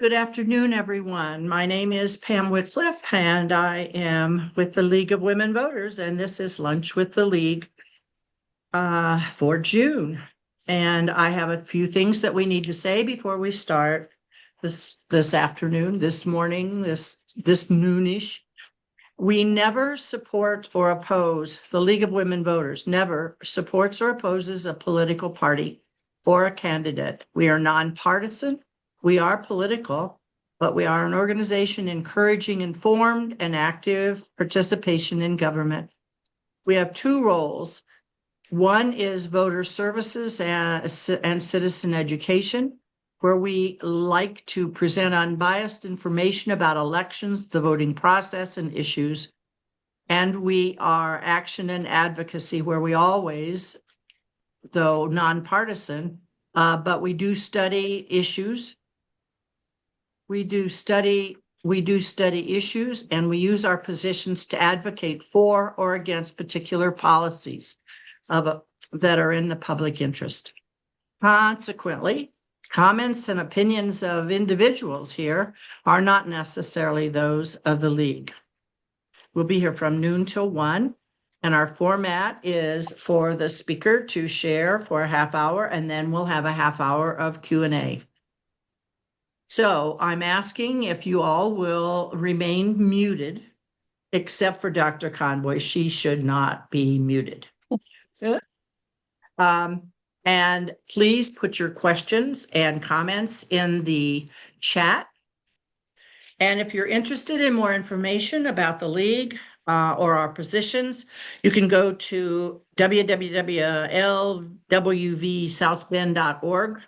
Good afternoon, everyone. My name is Pam Whitcliffe, and I am with the League of Women Voters, and this is Lunch with the League for June. And I have a few things that we need to say before we start this afternoon, this morning, this noonish. We never support or oppose, the League of Women Voters never supports or opposes a political party or a candidate. We are nonpartisan. We are political, but we are an organization encouraging informed and active participation in government. We have two roles. One is voter services and citizen education, where we like to present unbiased information about elections, the voting process, and issues. And we are action and advocacy, where we always, though nonpartisan, but we do study issues. We do study issues, and we use our positions to advocate for or against particular policies that are in the public interest. Consequently, comments and opinions of individuals here are not necessarily those of the League. We'll be here from noon till 1, and our format is for the speaker to share for a half hour, and then we'll have a half hour of Q&A. So I'm asking if you all will remain muted, except for Dr. Conboy. She should not be muted. And please put your questions and comments in the chat. And if you're interested in more information about the League or our positions, you can go to www.lwvsouthbend.org.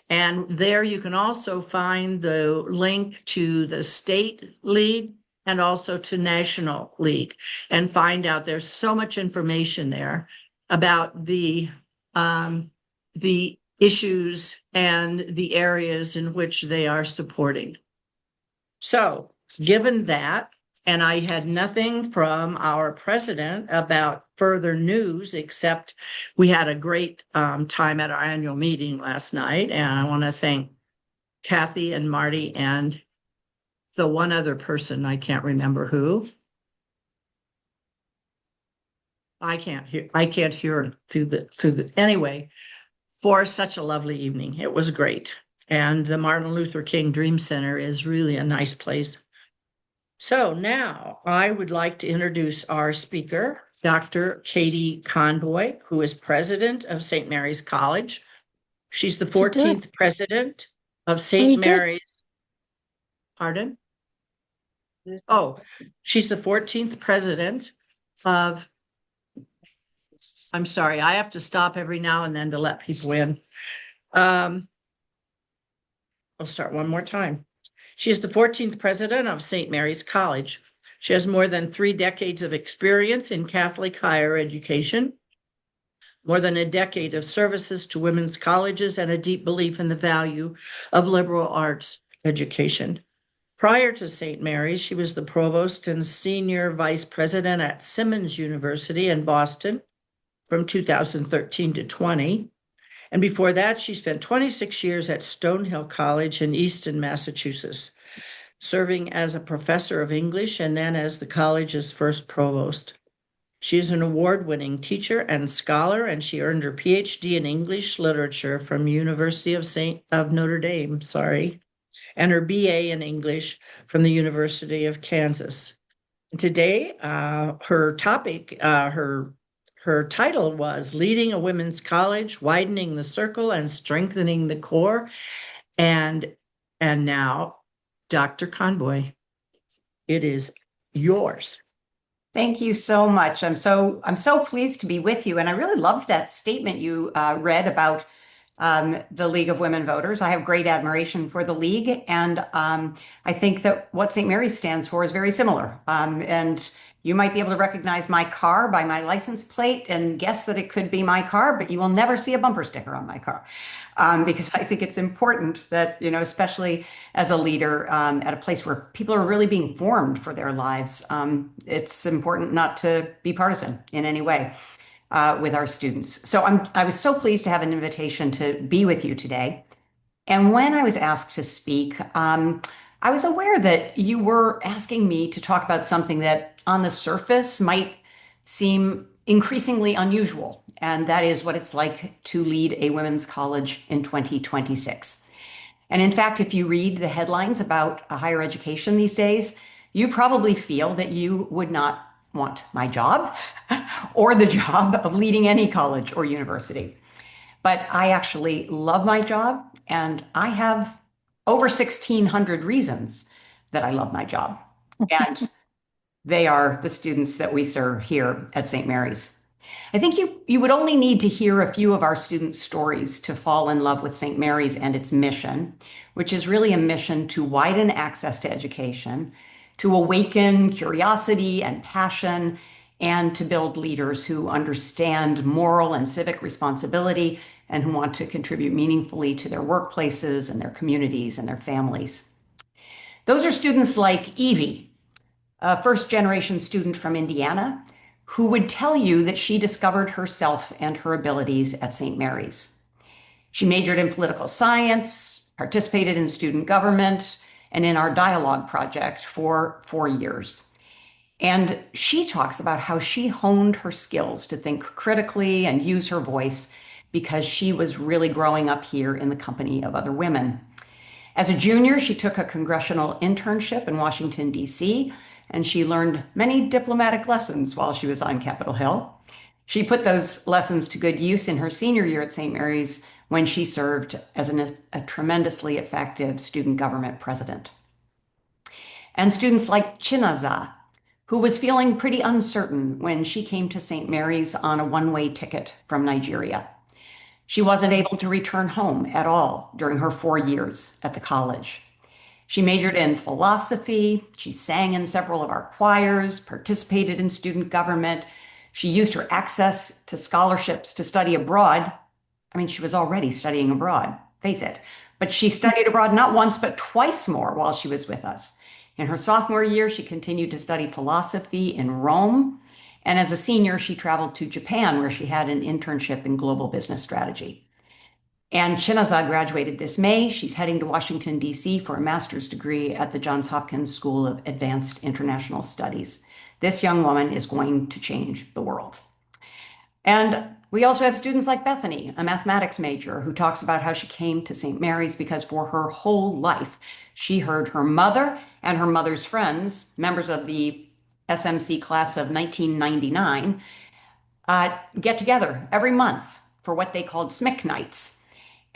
And there you can also find the link to the state league and also to national league, and find out there's so much information there about the issues and the areas in which they are supporting. So given that, and I had nothing from our president about further news, except we had a great time at our annual meeting last night. And I want to thank Kathy and Marty and the one other person, I can't remember who. I can't hear through the, anyway, for such a lovely evening. It was great. And the Martin Luther King Dream Center is really a nice place. So now I would like to introduce our speaker, Dr. Katie Conboy, who is president of St. Mary's College. She's the 14th president of St. Mary's. Pardon? Oh, she's the 14th president of, I'm sorry, I have to stop every now and then to let people in. I'll start one more time. She is the 14th president of St. Mary's College. She has more than 3 decades of experience in Catholic higher education, more than a decade of services to women's colleges, and a deep belief in the value of liberal arts education. Prior to St. Mary's, she was the provost and senior vice president at Simmons University in Boston from 2013 to 20. And before that, she spent 26 years at Stonehill College in Easton, Massachusetts, serving as a professor of English and then as the college's first provost. She is an award-winning teacher and scholar, and she earned her PhD in English literature from University of Notre Dame, and her BA in English from the University of Kansas. And today, her title was Leading a Women's College, Widening the Circle and Strengthening the Core. And now, Dr. Conboy, it is yours. Thank you so much. I'm so pleased to be with you. And I really loved that statement you read about the League of Women Voters. I have great admiration for the League. And I think that what St. Mary's stands for is very similar. And you might be able to recognize my car by my license plate and guess that it could be my car, but you will never see a bumper sticker on my car. Because I think it's important that, especially as a leader at a place where people are really being formed for their lives, it's important not to be partisan in any way with our students. So I was so pleased to have an invitation to be with you today. And when I was asked to speak, I was aware that you were asking me to talk about something that on the surface might seem increasingly unusual, and that is what it's like to lead a women's college in 2026. And in fact, if you read the headlines about higher education these days, you probably feel that you would not want my job or the job of leading any college or university. But I actually love my job, and I have over 1,600 reasons that I love my job. And they are the students that we serve here at St. Mary's. I think you would only need to hear a few of our students' stories to fall in love with St. Mary's and its mission, which is really a mission to widen access to education, to awaken curiosity and passion, and to build leaders who understand moral and civic responsibility and who want to contribute meaningfully to their workplaces and their communities and their families. Those are students like Evie, a first generation student from Indiana, who would tell you that she discovered herself and her abilities at St. Mary's. She majored in political science, participated in student government, and in our dialogue project for 4 years. And she talks about how she honed her skills to think critically and use her voice because she was really growing up here in the company of other women. As a junior, she took a congressional internship in Washington, D.C., and she learned many diplomatic lessons while she was on Capitol Hill. She put those lessons to good use in her senior year at St. Mary's when she served as a tremendously effective student government president. And students like Chinaza, who was feeling pretty uncertain when she came to St. Mary's on a one-way ticket from Nigeria. She wasn't able to return home at all during her 4 years at the college. She majored in philosophy. She sang in several of our choirs, participated in student government. She used her access to scholarships to study abroad. I mean, she was already studying abroad, face it. But she studied abroad not once, but twice more while she was with us. In her sophomore year, she continued to study philosophy in Rome. And as a senior, she traveled to Japan, where she had an internship in global business strategy. And Chinaza graduated this May. She's heading to Washington, D.C. for a master's degree at the Johns Hopkins School of Advanced International Studies. This young woman is going to change the world. And we also have students like Bethany, a mathematics major, who talks about how she came to St. Mary's because for her whole life, she heard her mother and her mother's friends, members of the SMC class of 1999, get together every month for what they called SMIC nights.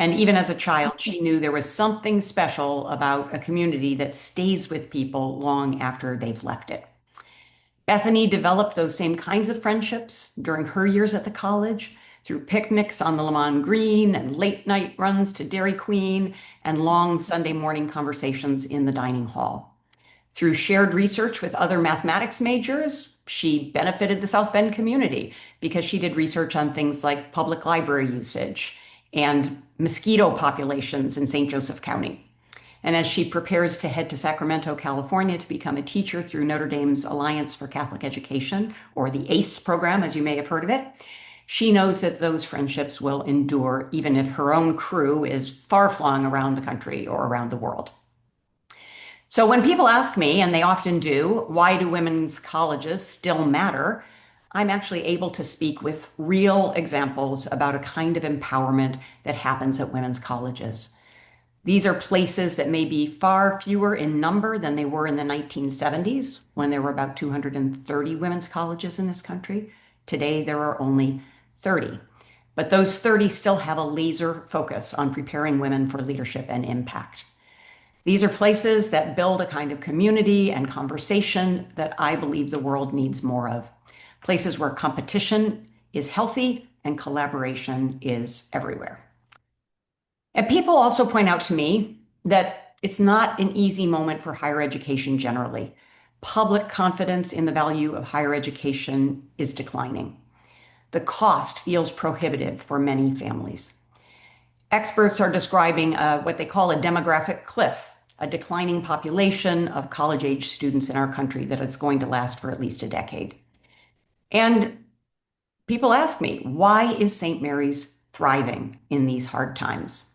And even as a child, she knew there was something special about a community that stays with people long after they've left it. Bethany developed those same kinds of friendships during her years at the college through picnics on the Lamont Green and late night runs to Dairy Queen and long Sunday morning conversations in the dining hall. Through shared research with other mathematics majors, she benefited the South Bend community because she did research on things like public library usage and mosquito populations in St. Joseph County. And as she prepares to head to Sacramento, California to become a teacher through Notre Dame's Alliance for Catholic Education, or the ACE program, as you may have heard of it, she knows that those friendships will endure even if her own crew is far-flung around the country or around the world. So when people ask me, and they often do, why do women's colleges still matter? I'm actually able to speak with real examples about a kind of empowerment that happens at women's colleges. These are places that may be far fewer in number than they were in the 1970s, when there were about 230 women's colleges in this country. Today, there are only 30. But those 30 still have a laser focus on preparing women for leadership and impact. These are places that build a kind of community and conversation that I believe the world needs more of. Places where competition is healthy and collaboration is everywhere. And people also point out to me that it's not an easy moment for higher education generally. Public confidence in the value of higher education is declining. The cost feels prohibitive for many families. Experts are describing what they call a demographic cliff, a declining population of college-age students in our country that is going to last for at least a decade. And people ask me, why is St. Mary's thriving in these hard times?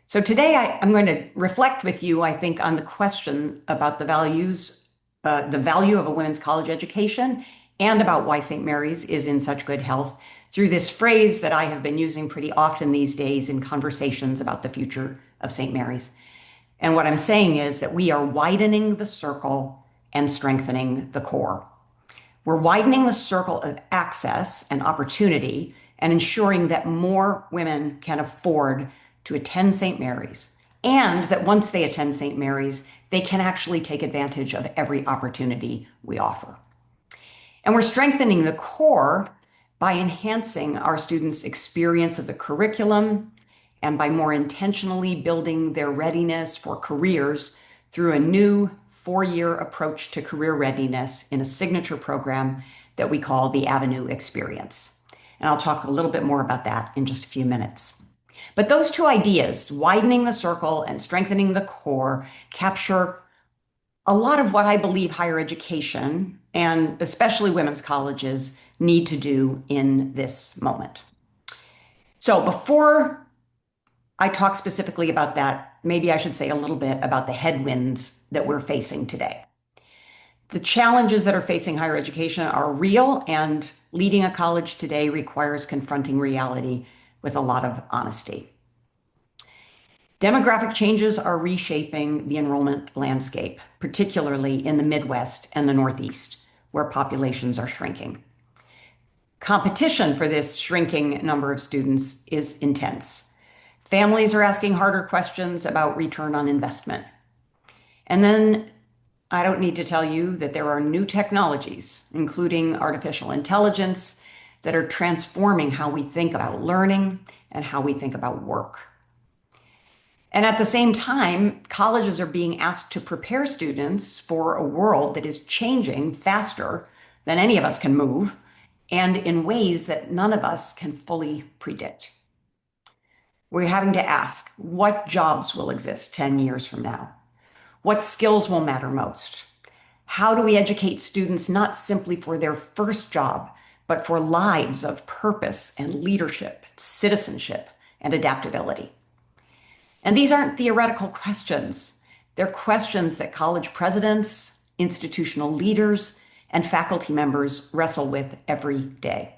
So today I'm going to reflect with you, I think, on the question about the value of a women's college education and about why St. Mary's is in such good health through this phrase that I have been using pretty often these days in conversations about the future of St. Mary's. And what I'm saying is that we are widening the circle and strengthening the core. We're widening the circle of access and opportunity and ensuring that more women can afford to attend St. Mary's, and that once they attend St. Mary's, they can actually take advantage of every opportunity we offer. And we're strengthening the core by enhancing our students' experience of the curriculum and by more intentionally building their readiness for careers through a new 4-year approach to career readiness in a signature program that we call the Avenue Experience. And I'll talk a little bit more about that in just a few minutes. But those two ideas, widening the circle and strengthening the core, capture a lot of what I believe higher education, and especially women's colleges, need to do in this moment. So before I talk specifically about that, maybe I should say a little bit about the headwinds that we're facing today. The challenges that are facing higher education are real, and leading a college today requires confronting reality with a lot of honesty. Demographic changes are reshaping the enrollment landscape, particularly in the Midwest and the Northeast, where populations are shrinking. Competition for this shrinking number of students is intense. Families are asking harder questions about return on investment. And then I don't need to tell you that there are new technologies, including artificial intelligence, that are transforming how we think about learning and how we think about work. And at the same time, colleges are being asked to prepare students for a world that is changing faster than any of us can move, and in ways that none of us can fully predict. We're having to ask, what jobs will exist 10 years from now? What skills will matter most? How do we educate students not simply for their first job, but for lives of purpose and leadership, citizenship, and adaptability? And these aren't theoretical questions. They're questions that college presidents, institutional leaders, and faculty members wrestle with every day.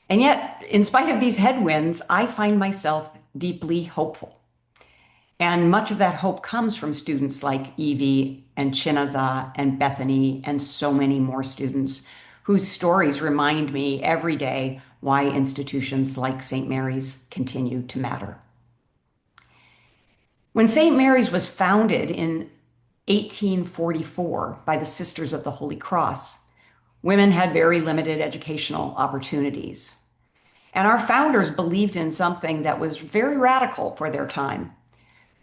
And yet, in spite of these headwinds, I find myself deeply hopeful. And much of that hope comes from students like Evie and Chinaza and Bethany and so many more students whose stories remind me every day why institutions like St. Mary's continue to matter. When St. Mary's was founded in 1844 by the Sisters of the Holy Cross, women had very limited educational opportunities. And our founders believed in something that was very radical for their time,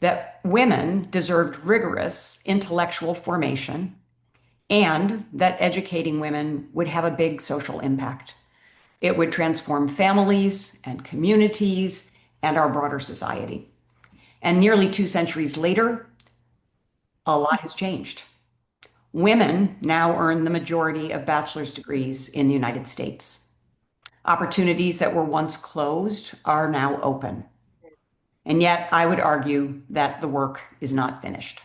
that women deserved rigorous intellectual formation, and that educating women would have a big social impact. It would transform families and communities and our broader society. And nearly 2 centuries later, a lot has changed. Women now earn the majority of bachelor's degrees in the United States. Opportunities that were once closed are now open. And yet I would argue that the work is not finished.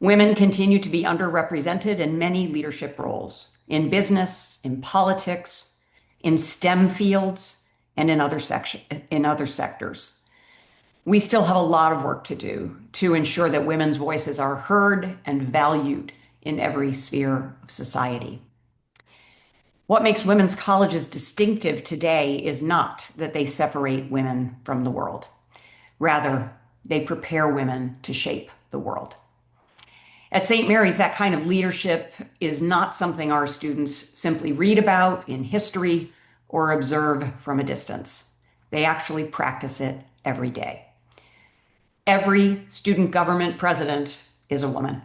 Women continue to be underrepresented in many leadership roles, in business, in politics, in STEM fields, and in other sectors. We still have a lot of work to do to ensure that women's voices are heard and valued in every sphere of society. What makes women's colleges distinctive today is not that they separate women from the world. Rather, they prepare women to shape the world. At St. Mary's, that kind of leadership is not something our students simply read about in history or observe from a distance. They actually practice it every day. Every student government president is a woman.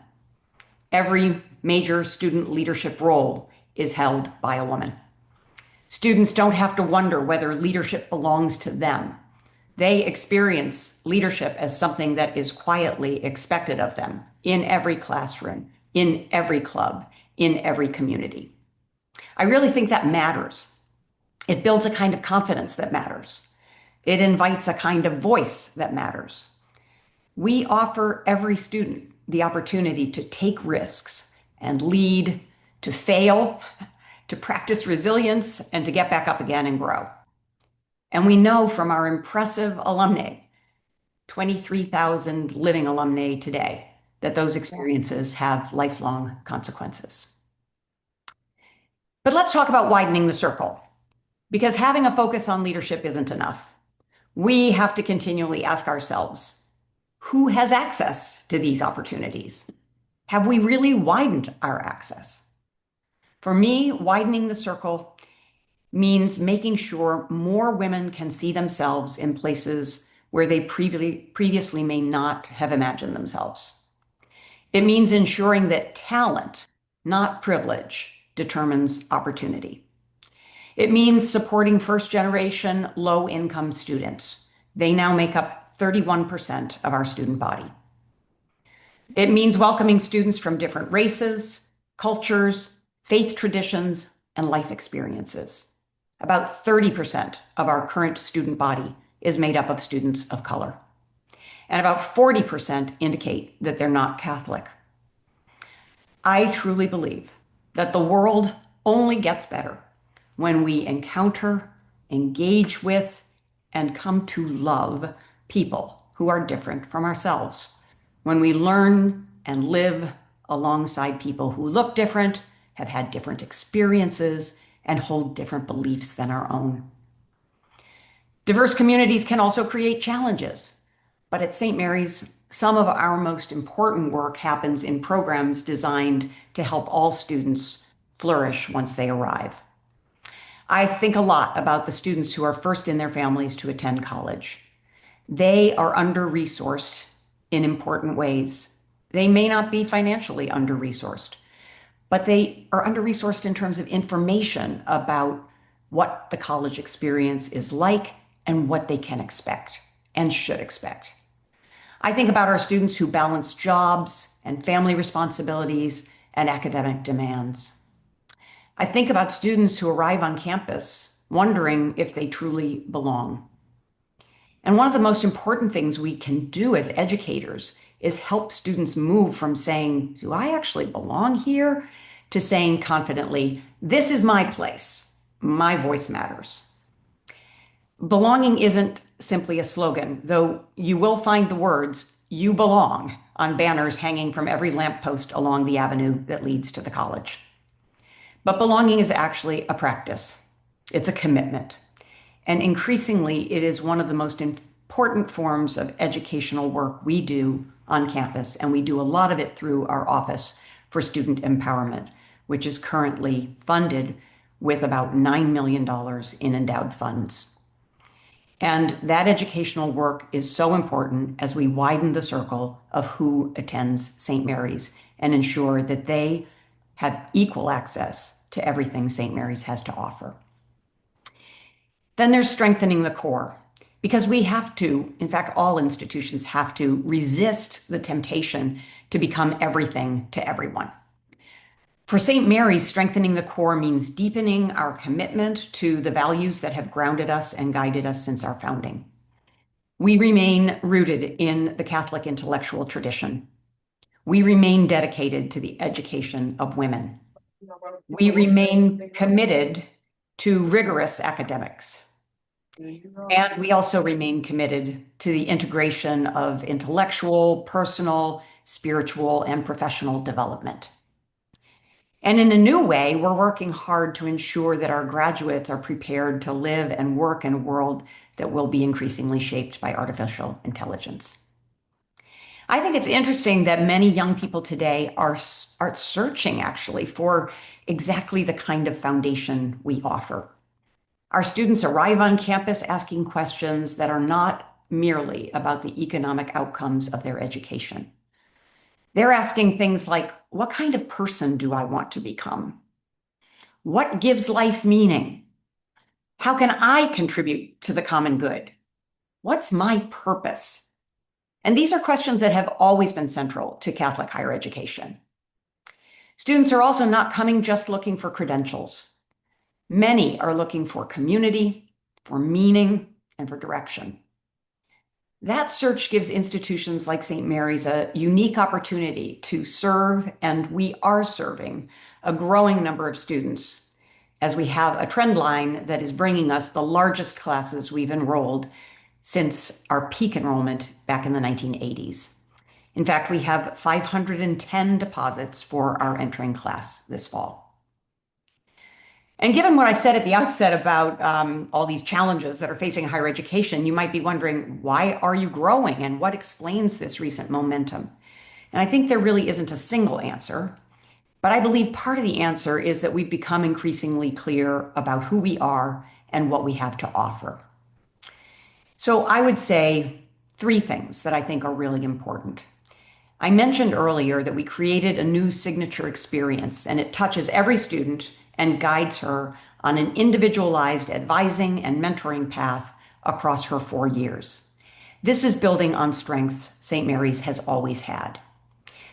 Every major student leadership role is held by a woman. Students don't have to wonder whether leadership belongs to them. They experience leadership as something that is quietly expected of them in every classroom, in every club, in every community. I really think that matters. It builds a kind of confidence that matters. It invites a kind of voice that matters. We offer every student the opportunity to take risks and lead, to fail, to practice resilience, and to get back up again and grow. And we know from our impressive alumni, 23,000 living alumni today, that those experiences have lifelong consequences. But let's talk about widening the circle, because having a focus on leadership isn't enough. We have to continually ask ourselves, who has access to these opportunities? Have we really widened our access? For me, widening the circle means making sure more women can see themselves in places where they previously may not have imagined themselves. It means ensuring that talent, not privilege, determines opportunity. It means supporting first-generation, low-income students. They now make up 31% of our student body. It means welcoming students from different races, cultures, faith traditions, and life experiences. About 30% of our current student body is made up of students of color. And about 40% indicate that they're not Catholic. I truly believe that the world only gets better when we encounter, engage with, and come to love people who are different from ourselves. When we learn and live alongside people who look different, have had different experiences, and hold different beliefs than our own. Diverse communities can also create challenges, but at St. Mary's, some of our most important work happens in programs designed to help all students flourish once they arrive. I think a lot about the students who are first in their families to attend college. They are under-resourced in important ways. They may not be financially under-resourced, but they are under-resourced in terms of information about what the college experience is like and what they can expect and should expect. I think about our students who balance jobs and family responsibilities and academic demands. I think about students who arrive on campus wondering if they truly belong. And one of the most important things we can do as educators is help students move from saying, do I actually belong here? To saying confidently, this is my place. My voice matters. Belonging isn't simply a slogan, though you will find the words, you belong, on banners hanging from every lamppost along the avenue that leads to the college. But belonging is actually a practice. It's a commitment. And increasingly, it is one of the most important forms of educational work we do on campus, and we do a lot of it through our Office for Student Empowerment, which is currently funded with about $9 million in endowed funds. And that educational work is so important as we widen the circle of who attends St. Mary's and ensure that they have equal access to everything St. Mary's has to offer. Then there's strengthening the core, because we have to, in fact, all institutions have to resist the temptation to become everything to everyone. For St. Mary's, strengthening the core means deepening our commitment to the values that have grounded us and guided us since our founding. We remain rooted in the Catholic intellectual tradition. We remain dedicated to the education of women. We remain committed to rigorous academics. And we also remain committed to the integration of intellectual, personal, spiritual, and professional development. And in a new way, we're working hard to ensure that our graduates are prepared to live and work in a world that will be increasingly shaped by artificial intelligence. I think it's interesting that many young people today are searching actually for exactly the kind of foundation we offer. Our students arrive on campus asking questions that are not merely about the economic outcomes of their education. They're asking things like, what kind of person do I want to become? What gives life meaning? How can I contribute to the common good? What's my purpose? And these are questions that have always been central to Catholic higher education. Students are also not coming just looking for credentials. Many are looking for community, for meaning, and for direction. That search gives institutions like St. Mary's a unique opportunity to serve, and we are serving a growing number of students as we have a trend line that is bringing us the largest classes we've enrolled since our peak enrollment back in the 1980s. In fact, we have 510 deposits for our entering class this fall. And given what I said at the outset about all these challenges that are facing higher education, you might be wondering, why are you growing and what explains this recent momentum? And I think there really isn't a single answer, but I believe part of the answer is that we've become increasingly clear about who we are and what we have to offer. So I would say three things that I think are really important. I mentioned earlier that we created a new signature experience, and it touches every student and guides her on an individualized advising and mentoring path across her 4 years. This is building on strengths St. Mary's has always had.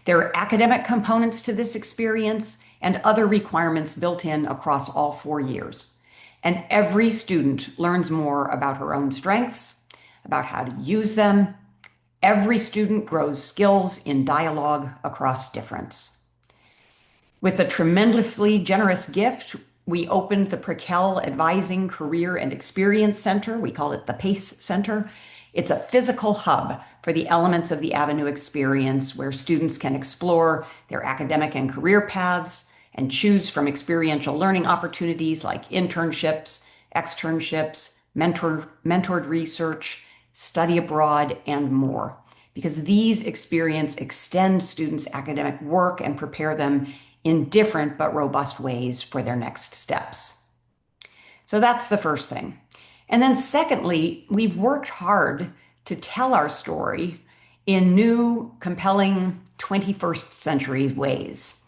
There are academic components to this experience and other requirements built in across all 4 years. And every student learns more about her own strengths, about how to use them. Every student grows skills in dialogue across difference. With a tremendously generous gift, we opened the Prekel Advising Career and Experience Center. We call it the PACE Center. It's a physical hub for the elements of the Avenue experience where students can explore their academic and career paths and choose from experiential learning opportunities like internships, externships, mentored research, study abroad, and more. Because these experiences extend students' academic work and prepare them in different but robust ways for their next steps. So that's the first thing. And then secondly, we've worked hard to tell our story in new, compelling 21st century ways.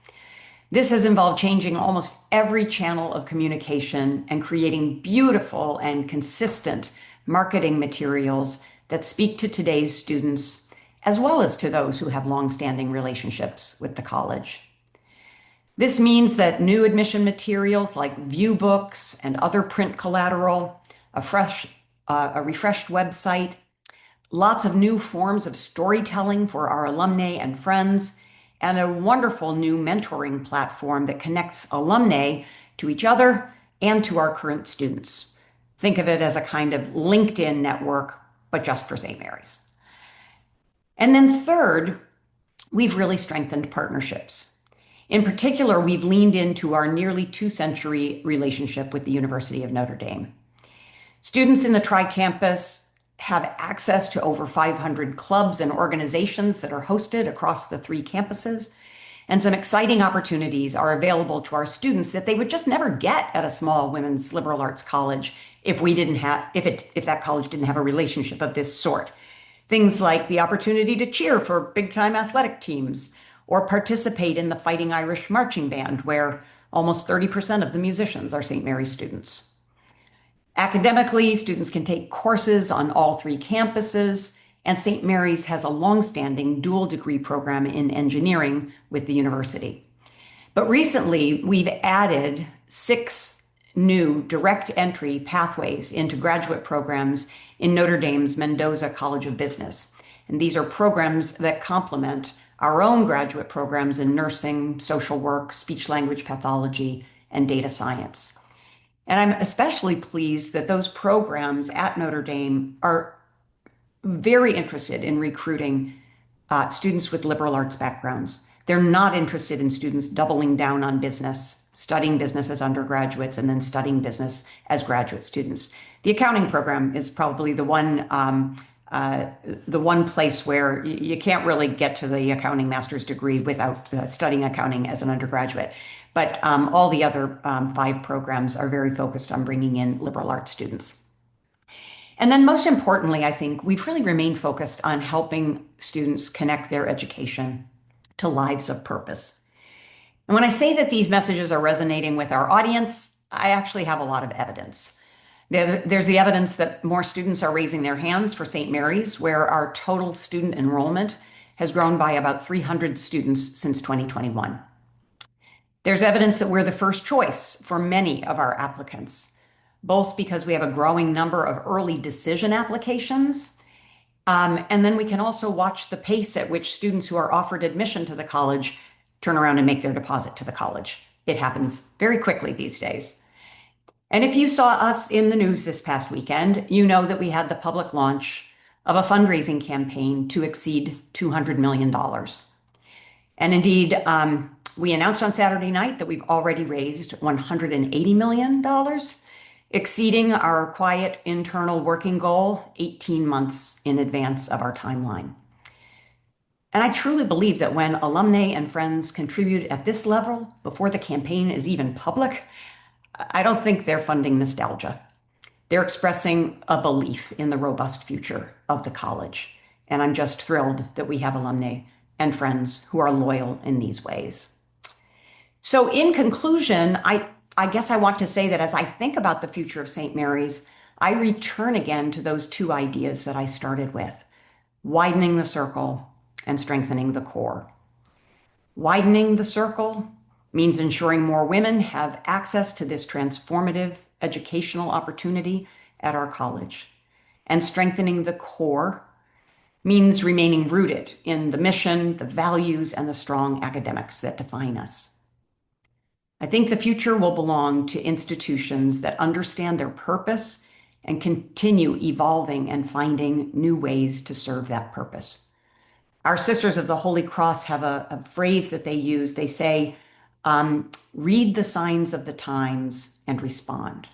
This has involved changing almost every channel of communication and creating beautiful and consistent marketing materials that speak to today's students, as well as to those who have longstanding relationships with the college. This means that new admission materials like view books and other print collateral, a refreshed website, lots of new forms of storytelling for our alumni and friends, and a wonderful new mentoring platform that connects alumni to each other and to our current students. Think of it as a kind of LinkedIn network, but just for St. Mary's. And then third, we've really strengthened partnerships. In particular, we've leaned into our nearly 2-century relationship with the University of Notre Dame. Students in the tri-campus have access to over 500 clubs and organizations that are hosted across the 3 campuses, and some exciting opportunities are available to our students that they would just never get at a small women's liberal arts college if that college didn't have a relationship of this sort. Things like the opportunity to cheer for big-time athletic teams, or participate in the Fighting Irish Marching Band, where almost 30% of the musicians are St. Mary's students. Academically, students can take courses on all 3 campuses, and St. Mary's has a longstanding dual degree program in engineering with the university. But recently, we've added 6 new direct entry pathways into graduate programs in Notre Dame's Mendoza College of Business. And these are programs that complement our own graduate programs in nursing, social work, speech-language pathology, and data science. And I'm especially pleased that those programs at Notre Dame are very interested in recruiting students with liberal arts backgrounds. They're not interested in students doubling down on business, studying business as undergraduates, and then studying business as graduate students. The accounting program is probably the one place where you can't really get to the accounting master's degree without studying accounting as an undergraduate. But all the other 5 programs are very focused on bringing in liberal arts students. And then most importantly, I think we've really remained focused on helping students connect their education to lives of purpose. And when I say that these messages are resonating with our audience, I actually have a lot of evidence. There's the evidence that more students are raising their hands for St. Mary's, where our total student enrollment has grown by about 300 students since 2021. There's evidence that we're the first choice for many of our applicants. both because we have a growing number of early decision applications. And then we can also watch the pace at which students who are offered admission to the college turn around and make their deposit to the college. It happens very quickly these days. And if you saw us in the news this past weekend, you know that we had the public launch of a fundraising campaign to exceed $200 million. And indeed, we announced on Saturday night that we've already raised $180 million, exceeding our quiet internal working goal 18 months in advance of our timeline. And I truly believe that when alumni and friends contribute at this level before the campaign is even public, I don't think they're funding nostalgia. They're expressing a belief in the robust future of the college. And I'm just thrilled that we have alumni and friends who are loyal in these ways. So in conclusion, I guess I want to say that as I think about the future of St. Mary's, I return again to those two ideas that I started with: widening the circle and strengthening the core. Widening the circle means ensuring more women have access to this transformative educational opportunity at our college. And strengthening the core means remaining rooted in the mission, the values, and the strong academics that define us. I think the future will belong to institutions that understand their purpose and continue evolving and finding new ways to serve that purpose. Our Sisters of the Holy Cross have a phrase that they use. They say, read the signs of the times and respond.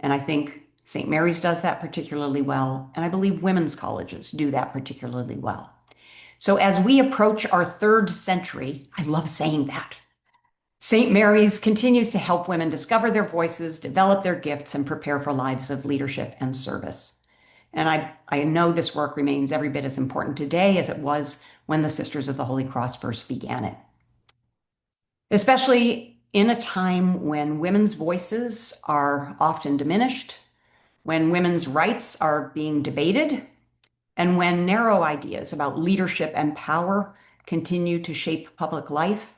And I think St. Mary's does that particularly well, and I believe women's colleges do that particularly well. So as we approach our third century, I love saying that, St. Mary's continues to help women discover their voices, develop their gifts, and prepare for lives of leadership and service. And I know this work remains every bit as important today as it was when the Sisters of the Holy Cross first began it. Especially in a time when women's voices are often diminished, when women's rights are being debated, and when narrow ideas about leadership and power continue to shape public life.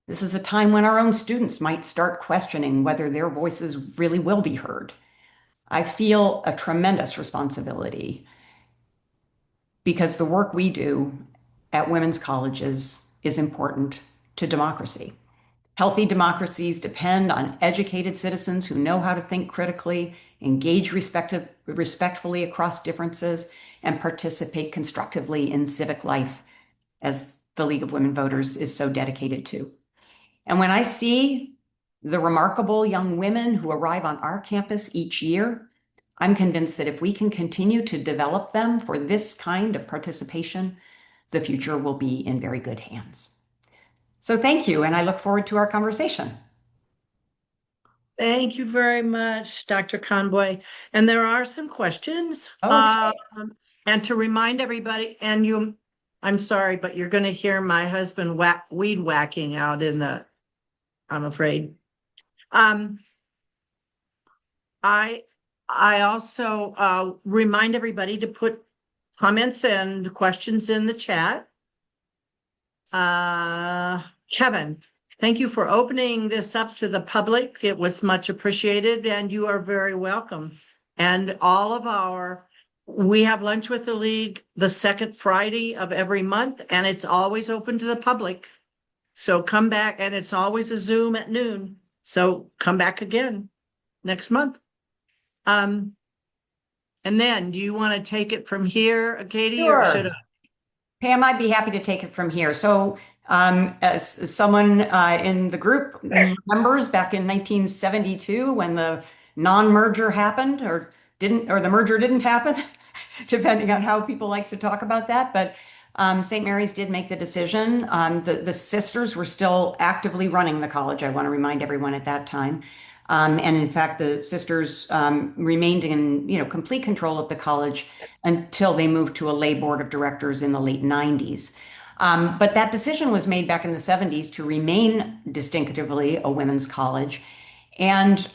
This is a time when our own students might start questioning whether their voices really will be heard. I feel a tremendous responsibility because the work we do at women's colleges is important to democracy. Healthy democracies depend on educated citizens who know how to think critically, engage respectfully across differences, and participate constructively in civic life, as the League of Women Voters is so dedicated to. And when I see the remarkable young women who arrive on our campus each year, I'm convinced that if we can continue to develop them for this kind of participation, the future will be in very good hands. So thank you, and I look forward to our conversation. Thank you very much, Dr. Conboy. And there are some questions. Okay. And to remind everybody, I'm sorry, but you're going to hear my husband weed whacking out in the, I'm afraid. I also remind everybody to put comments and questions in the chat. Kevin, thank you for opening this up to the public. It was much appreciated, and you are very welcome. And we have lunch with the League the second Friday of every month, and it's always open to the public. So come back, and it's always a Zoom at noon. So come back again next month. And then, do you want to take it from here, Katie, Sure. or should I? Pam, I'd be happy to take it from here. So as someone in the group remembers back in 1972 when the non-merger happened or the merger didn't happen, depending on how people like to talk about that. But St. Mary's did make the decision. The sisters were still actively running the college. I want to remind everyone at that time. And in fact, the sisters remained in complete control of the college until they moved to a lay board of directors in the late 90s. But that decision was made back in the 70s to remain distinctively a women's college. And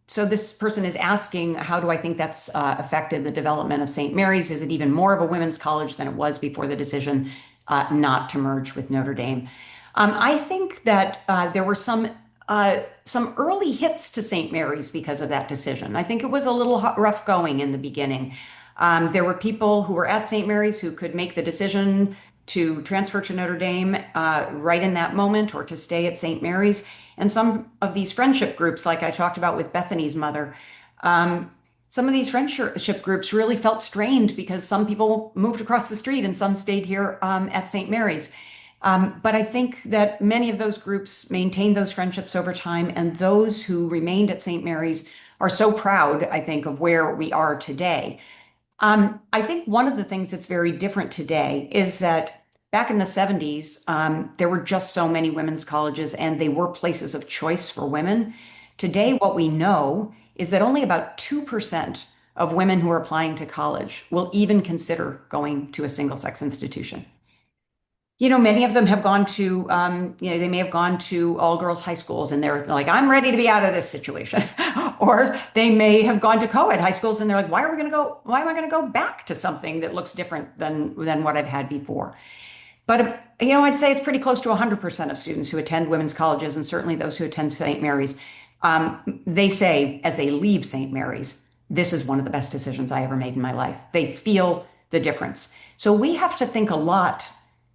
so this person is asking, how do I think that's affected the development of St. Mary's? Is it even more of a women's college than it was before the decision not to merge with Notre Dame? I think that there were some some early hits to St. Mary's because of that decision. I think it was a little rough going in the beginning. There were people who were at St. Mary's who could make the decision to transfer to Notre Dame right in that moment or to stay at St. Mary's. And some of these friendship groups, like I talked about with Bethany's mother, some of these friendship groups really felt strained because some people moved across the street and some stayed here at St. Mary's. But I think that many of those groups maintained those friendships over time, and those who remained at St. Mary's are so proud, I think, of where we are today. I think one of the things that's very different today is that back in the 70s, there were just so many women's colleges and they were places of choice for women. Today, what we know is that only about 2% of women who are applying to college will even consider going to a single-sex institution. Many of them have gone to, they may have gone to all girls high schools and they're like, I'm ready to be out of this situation. Or they may have gone to co-ed high schools and they're like, why am I going to go back to something that looks different than what I've had before? But, I'd say it's pretty close to 100% of students who attend women's colleges, and certainly those who attend St. Mary's, they say as they leave St. Mary's, this is one of the best decisions I ever made in my life. They feel the difference. So we have to think a lot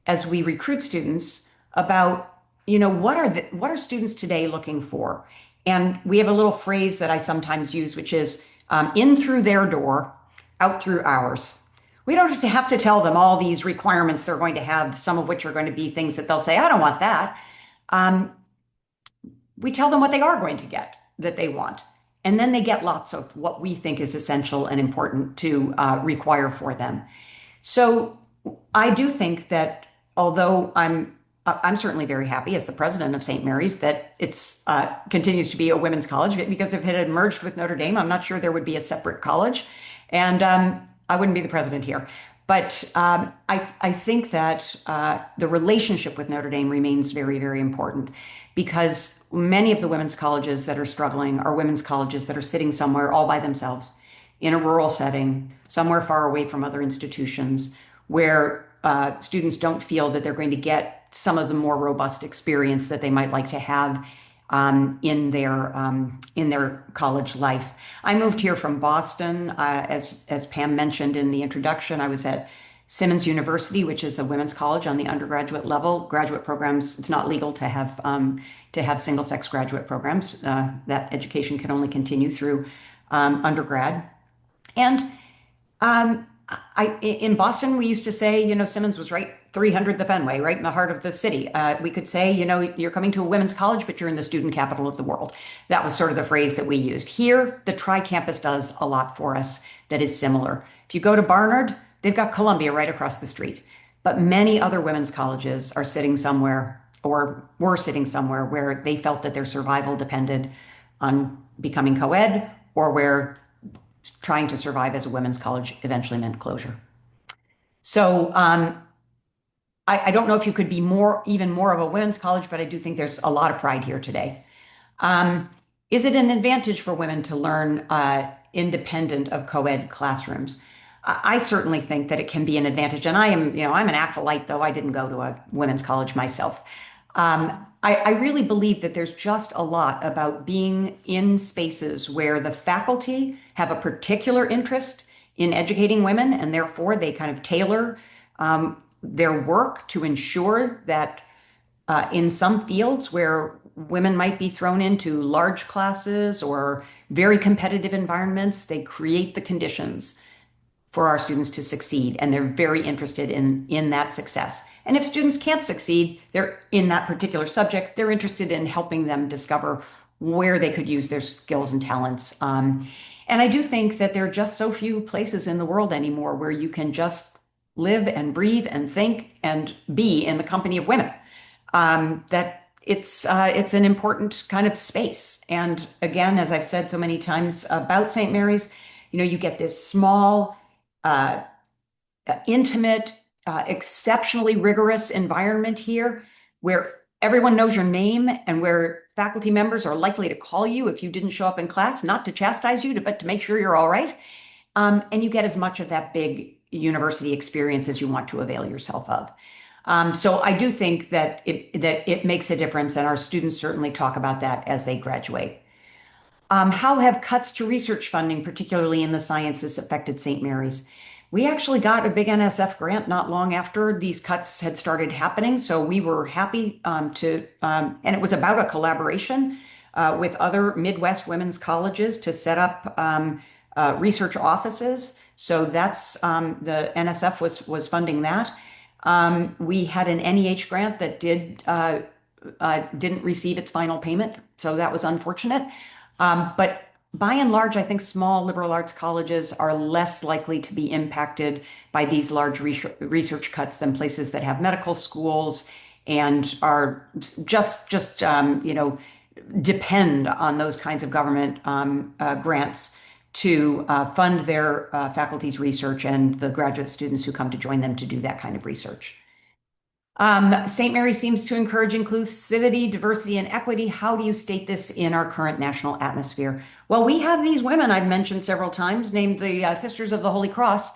as we recruit students about, what are students today looking for? And we have a little phrase that I sometimes use, which is in through their door, out through ours. We don't have to tell them all these requirements they're going to have, some of which are going to be things that they'll say, I don't want that. We tell them what they are going to get that they want. And then they get lots of what we think is essential and important to require for them. So I do think that although I'm certainly very happy as the president of St. Mary's that it's continues to be a women's college, because if it had merged with Notre Dame, I'm not sure there would be a separate college, and I wouldn't be the president here. But I think that the relationship with Notre Dame remains very, very important, because many of the women's colleges that are struggling are women's colleges that are sitting somewhere all by themselves in a rural setting, somewhere far away from other institutions, where students don't feel that they're going to get some of the more robust experience that they might like to have in their college life. I moved here from Boston, as Pam mentioned in the introduction. I was at Simmons University, which is a women's college on the undergraduate level. Graduate programs, it's not legal to have single-sex graduate programs. That education can only continue through undergrad. And in Boston, we used to say, Simmons was right 300 the Fenway, right in the heart of the city. We could say, you're coming to a women's college, but you're in the student capital of the world. That was sort of the phrase that we used. Here, the Tri-Campus does a lot for us that is similar. If you go to Barnard, they've got Columbia right across the street. But many other women's colleges are sitting somewhere, or were sitting somewhere, where they felt that their survival depended on becoming co-ed, or where trying to survive as a women's college eventually meant closure. So I don't know if you could be even more of a women's college, but I do think there's a lot of pride here today. Is it an advantage for women to learn independent of co-ed classrooms? I certainly think that it can be an advantage. And I'm an acolyte, though I didn't go to a women's college myself. I really believe that there's just a lot about being in spaces where the faculty have a particular interest in educating women, and therefore they kind of tailor their work to ensure that in some fields where women might be thrown into large classes or very competitive environments, they create the conditions for our students to succeed, and they're very interested in that success. And if students can't succeed, they're in that particular subject, they're interested in helping them discover where they could use their skills and talents. And I do think that there are just so few places in the world anymore where you can just live and breathe and think and be in the company of women. That it's an important kind of space. And again, as I've said so many times about St. Mary's, you get this small, intimate, exceptionally rigorous environment here where everyone knows your name and where faculty members are likely to call you if you didn't show up in class, not to chastise you, but to make sure you're all right. And you get as much of that big university experience as you want to avail yourself of. So I do think that it makes a difference, and our students certainly talk about that as they graduate. How have cuts to research funding, particularly in the sciences, affected St. Mary's? We actually got a big NSF grant not long after these cuts had started happening. So we were happy and it was about a collaboration with other Midwest women's colleges to set up research offices. So that's the NSF was funding that. We had an NEH grant that didn't receive its final payment, so that was unfortunate. But by and large, I think small liberal arts colleges are less likely to be impacted by these large research cuts than places that have medical schools and are just depend on those kinds of government grants to fund their faculty's research and the graduate students who come to join them to do that kind of research. St. Mary seems to encourage inclusivity, diversity, and equity. How do you state this in our current national atmosphere? Well, we have these women I've mentioned several times, named the Sisters of the Holy Cross.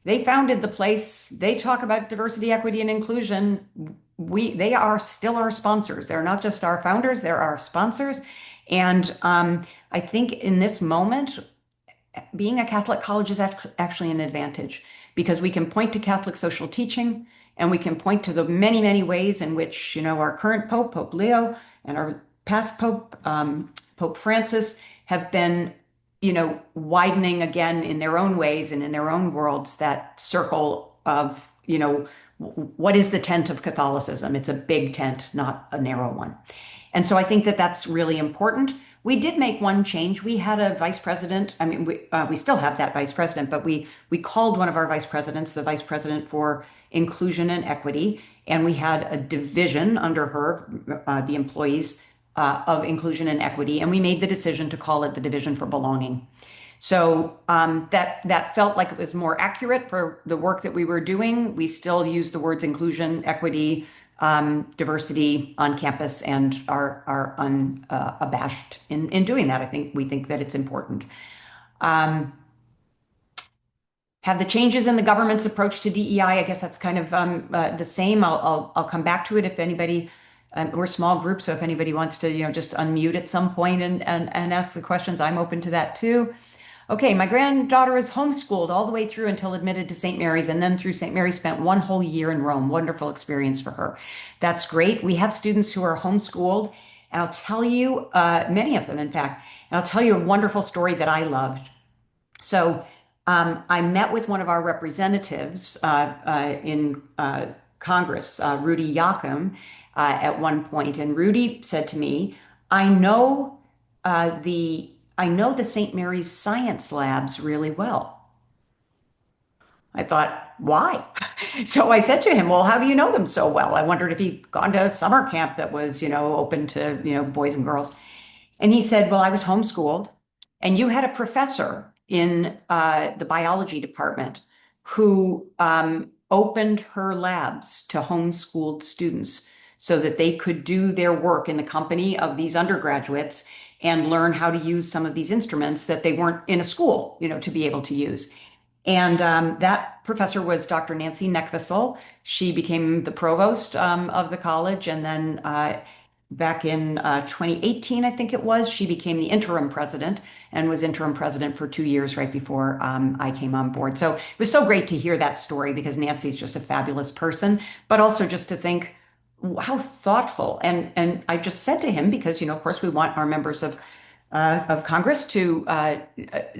They founded the place. They talk about diversity, equity, and inclusion. They are still our sponsors. They're not just our founders, they're our sponsors. And I think in this moment, being a Catholic college is actually an advantage because we can point to Catholic social teaching. And we can point to the many, many ways in which, our current Pope, Pope Leo, and our past Pope, Pope Francis, have been, widening again in their own ways and in their own worlds that circle of, what is the tent of Catholicism? It's a big tent, not a narrow one. And so I think that that's really important. We did make one change. We had a vice president. I mean, we still have that vice president, but we called one of our vice presidents the vice president for inclusion and equity, and we had a division under her, the employees of inclusion and equity, and we made the decision to call it the division for belonging. So that felt like it was more accurate for the work that we were doing. We still use the words inclusion, equity, diversity on campus, and are unabashed in doing that. We think that it's important. Have the changes in the government's approach to DEI, I guess that's kind of the same. I'll come back to it if anybody, we're a small group, so if anybody wants to, just unmute at some point and ask the questions, I'm open to that too. Okay, my granddaughter is homeschooled all the way through until admitted to St. Mary's, and then through St. Mary's spent one whole year in Rome. Wonderful experience for her. That's great. We have students who are homeschooled, and I'll tell you, many of them, in fact, and I'll tell you a wonderful story that I loved. So I met with one of our representatives in Congress, Rudy Yakum, at one point, and Rudy said to me, I know the St. Mary's science labs really well. I thought, why? So I said to him, well, how do you know them so well? I wondered if he'd gone to a summer camp that was, open to, boys and girls. And he said, well, I was homeschooled, and you had a professor in the biology department who opened her labs to homeschooled students so that they could do their work in the company of these undergraduates and learn how to use some of these instruments that they weren't in a school, to be able to use. And that professor was Dr. Nancy Neckvissel. She became the provost of the college, and then back in 2018, I think it was, she became the interim president and was interim president for 2 years right before I came on board. So it was so great to hear that story because Nancy's just a fabulous person, but also just to think how thoughtful. And I just said to him, because, of course, we want our members of Congress to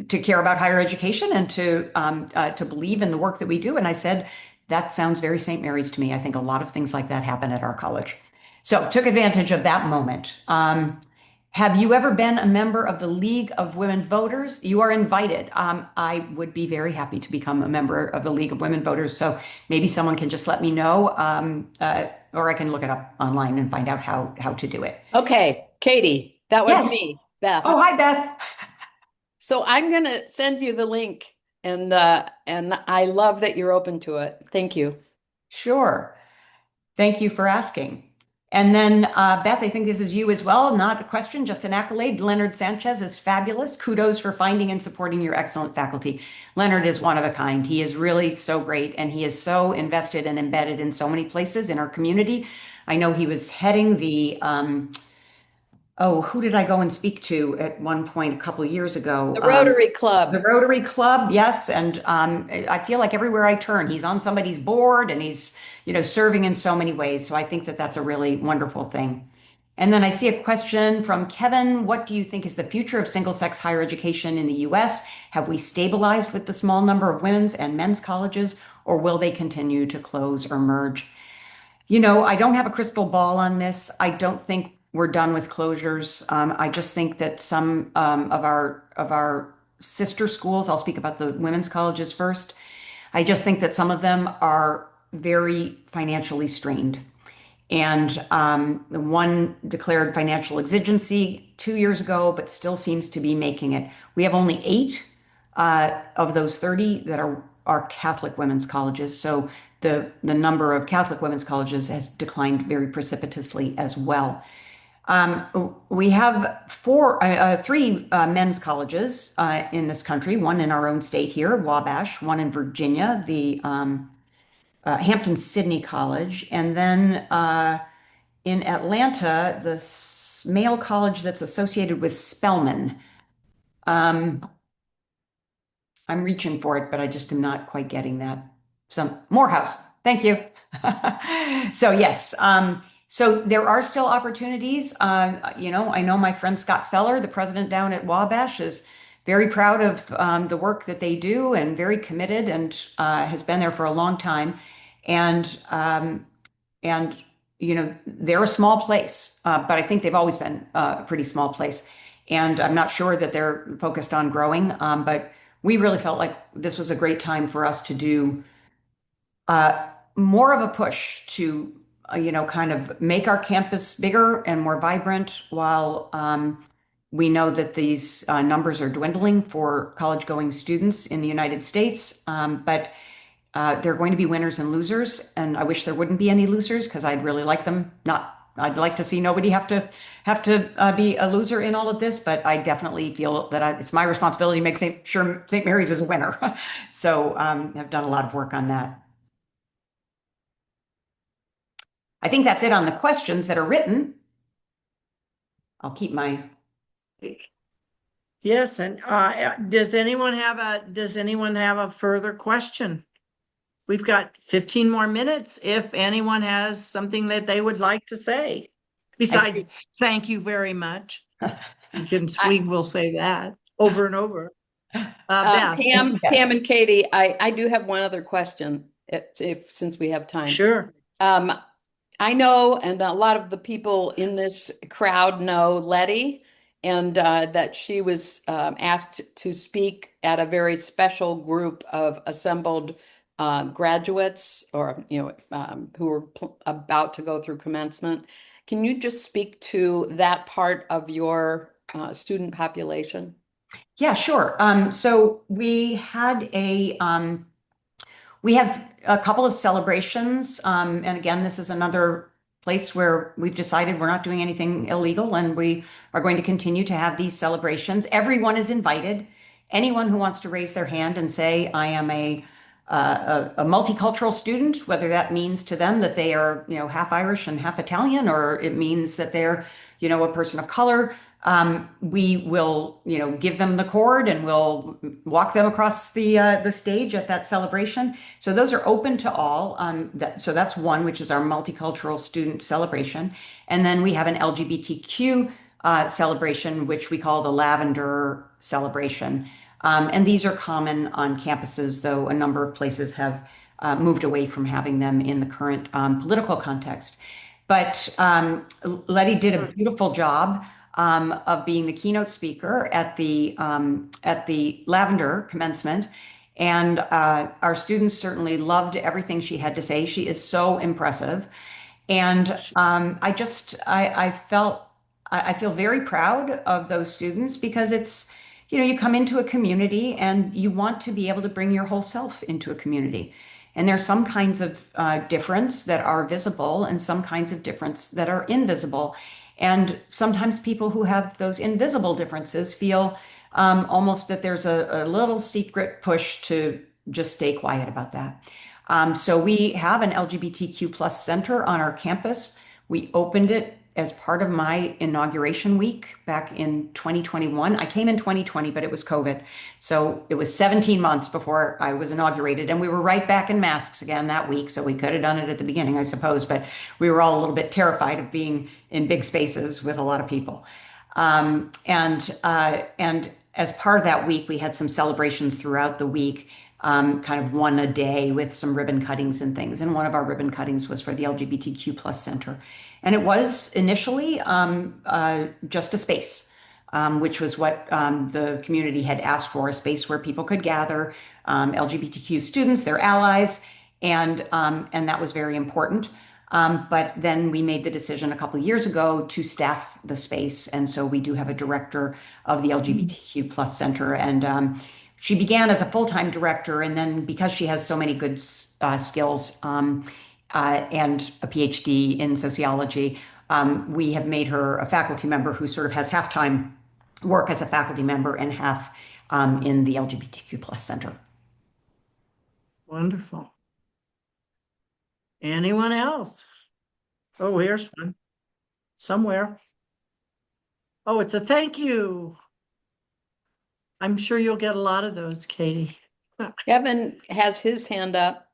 care about higher education and to believe in the work that we do. And I said, that sounds very St. Mary's to me. I think a lot of things like that happen at our college. So took advantage of that moment. Have you ever been a member of the League of Women Voters? You are invited. I would be very happy to become a member of the League of Women Voters. So maybe someone can just let me know, or I can look it up online and find out how to do it. Okay, Katie, that was Yes. me, Beth. Oh, hi, Beth. So I'm going to send you the link, and I love that you're open to it. Thank you. Sure. Thank you for asking. And then, Beth, I think this is you as well. Not a question, just an accolade. Leonard Sanchez is fabulous. Kudos for finding and supporting your excellent faculty. Leonard is one of a kind. He is really so great, and he is so invested and embedded in so many places in our community. I know he was heading the, oh, who did I go and speak to at one point a couple of years ago? The Rotary The Club. Rotary Club, yes. And I feel like everywhere I turn, he's on somebody's board and he's, serving in so many ways. So I think that that's a really wonderful thing. And then I see a question from Kevin. What do you think is the future of single-sex higher education in the US? Have we stabilized with the small number of women's and men's colleges, or will they continue to close or merge? I don't have a crystal ball on this. I don't think we're done with closures. I just think that some of our sister schools, I'll speak about the women's colleges first. I just think that some of them are very financially strained. And one declared financial exigency 2 years ago, but still seems to be making it. We have only 8 of those 30 that are Catholic women's colleges. So the number of Catholic women's colleges has declined very precipitously as well. We have 3 men's colleges in this country, one in our own state here, Wabash, one in Virginia, the Hampton-Sydney College, and then in Atlanta, the male college that's associated with Spelman. I'm reaching for it, but I just am not quite getting that. Morehouse. Thank you. So yes, so there are still opportunities. I know my friend Scott Feller, the president down at Wabash, is very proud of the work that they do and very committed and has been there for a long time. And they're a small place, but I think they've always been a pretty small place. And I'm not sure that they're focused on growing, but we really felt like this was a great time for us to do more of a push to, kind of make our campus bigger and more vibrant while we know that these numbers are dwindling for college-going students in the United States. But there are going to be winners and losers, and I wish there wouldn't be any losers because I'd really like them not. I'd like to see nobody have to be a loser in all of this, but I definitely feel that it's my responsibility to make sure St. Mary's is a winner. So I've done a lot of work on that. I think that's it on the questions that are written. I'll keep my. Yes, and does anyone have a further question? We've got 15 more minutes if anyone has something that they would like to say. Besides, thank you very much. We will say that over and over. Beth. Pam and Katie, I do have one other question, since we have time. Sure. I know, and a lot of the people in this crowd know Letty, and that she was asked to speak at a very special group of assembled graduates or who were about to go through commencement. Can you just speak to that part of your student population? Yeah, sure. So we have a couple of celebrations, and again, this is another place where we've decided we're not doing anything illegal, and we are going to continue to have these celebrations. Everyone is invited. Anyone who wants to raise their hand and say, I am a multicultural student, whether that means to them that they are, half Irish and half Italian, or it means that they're, a person of color. We will, give them the cord and we'll walk them across the stage at that celebration. So those are open to all. So that's one, which is our multicultural student celebration. And then we have an LGBTQ celebration, which we call the Lavender Celebration. And these are common on campuses, though a number of places have moved away from having them in the current political context. But Letty did a beautiful job of being the keynote speaker at the Lavender commencement. And our students certainly loved everything she had to say. She is so impressive. And I feel very proud of those students because it's, you come into a community and you want to be able to bring your whole self into a community. And there's some kinds of difference that are visible and some kinds of difference that are invisible. And sometimes people who have those invisible differences feel almost that there's a little secret push to just stay quiet about that. So we have an LGBTQ plus center on our campus. We opened it as part of my inauguration week back in 2021. I came in 2020, but it was COVID. So it was 17 months before I was inaugurated. And we were right back in masks again that week. So we could have done it at the beginning, I suppose. But we were all a little bit terrified of being in big spaces with a lot of people. And as part of that week, we had some celebrations throughout the week, kind of one a day with some ribbon cuttings and things. And one of our ribbon cuttings was for the LGBTQ plus center. And it was initially just a space, which was what the community had asked for, a space where people could gather, LGBTQ students, their allies, and that was very important. But then we made the decision a couple of years ago to staff the space. And so we do have a director of the LGBTQ plus center. And she began as a full-time director. And then because she has so many good skills and a PhD in sociology, we have made her a faculty member who sort of has half-time work as a faculty member and half in the LGBTQ plus center. Wonderful. Anyone else? Oh, here's one somewhere. Oh, it's a thank you. I'm sure you'll get a lot of those, Katie. Kevin has his hand up.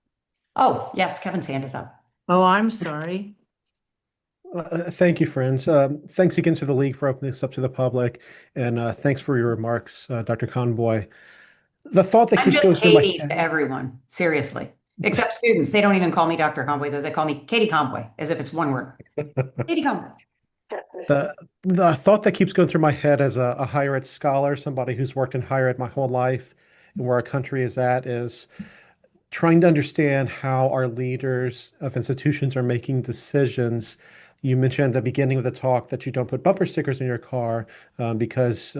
Oh, yes, Kevin's hand is up. Oh, I'm sorry. Thank you, friends. Thanks again to the League for opening this up to the public, and thanks for your remarks, Dr. Conboy. The thought that I'm keeps just going through my Katie to head. everyone, seriously. Except students. They don't even call me Dr. Conboy, though. They call me Katie Conboy, as if it's one word. Katie Conboy. The thought that keeps going through my head as a higher ed scholar, somebody who's worked in higher ed my whole life, and where our country is at, is trying to understand how our leaders of institutions are making decisions. You mentioned at the beginning of the talk that you don't put bumper stickers in your car because